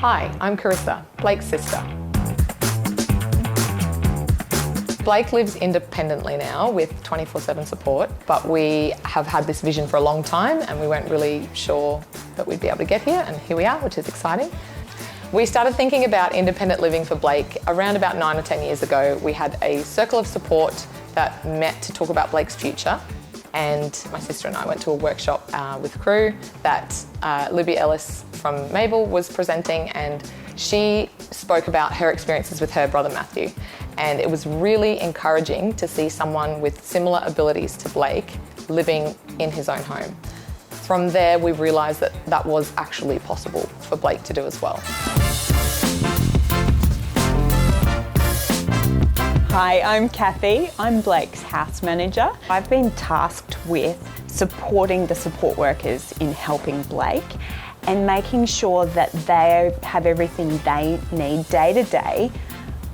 Hi, I'm Charissa, Blake's sister. Blake lives independently now with 24/7 support, but we have had this vision for a long time and we weren't really sure that we'd be able to get here, and here we are, which is exciting. We started thinking about independent living for Blake around about 9 or 10 years ago. We had a circle of support that met to talk about Blake's future, and my sister and I went to a workshop with Crew that Libby Ellis from Mable was presenting, and she spoke about her experiences with her brother Matthew. And it was really encouraging to see someone with similar abilities to Blake living in his own home. From there, we realised that that was actually possible for Blake to do as well. Hi, I'm Kathy. I'm Blake's house manager. I've been tasked with supporting the support workers in helping Blake and making sure that they have everything they need day to day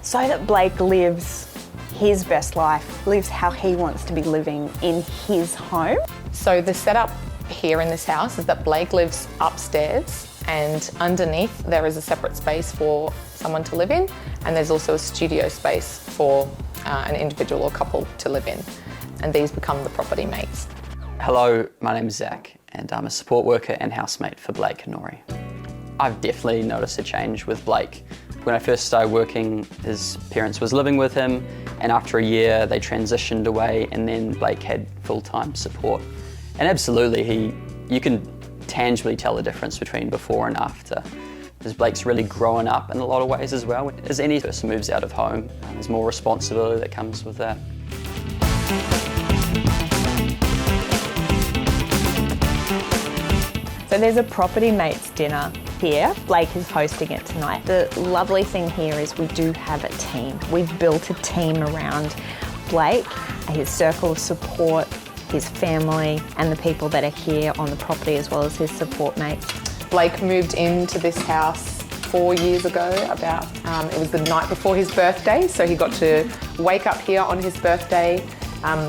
so that Blake lives his best life, lives how he wants to be living in his home. So the setup here in this house is that Blake lives upstairs, and underneath there is a separate space for someone to live in, and there's also a studio space for an individual or couple to live in, and these become the property mates. Hello, my name is Zach and I'm a support worker and housemate for Blake and Nori. I've definitely noticed a change with Blake. When I first started working, his parents was living with him, and after a year they transitioned away, and then Blake had full-time support. And absolutely, you can tangibly tell the difference between before and after. Because Blake's really grown up in a lot of ways as well. As any person moves out of home, there's more responsibility that comes with that. So there's a property mates dinner here. Blake is hosting it tonight. The lovely thing here is we do have a team. We've built a team around Blake, his circle of support, his family, and the people that are here on the property, as well as his support mates. Blake moved into this house 4 years ago, it was the night before his birthday, so he got to wake up here on his birthday.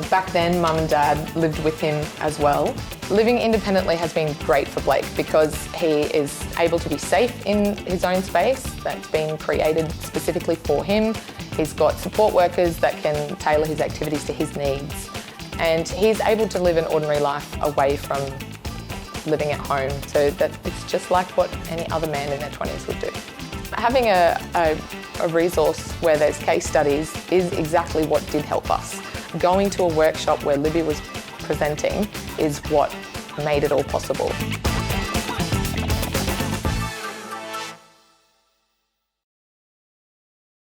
Back then, Mum and Dad lived with him as well. Living independently has been great for Blake because he is able to be safe in his own space that's been created specifically for him. He's got support workers that can tailor his activities to his needs. And he's able to live an ordinary life away from living at home, so that it's just like what any other man in their 20s would do. Having a resource where there's case studies is exactly what did help us. Going to a workshop where Libby was presenting is what made it all possible.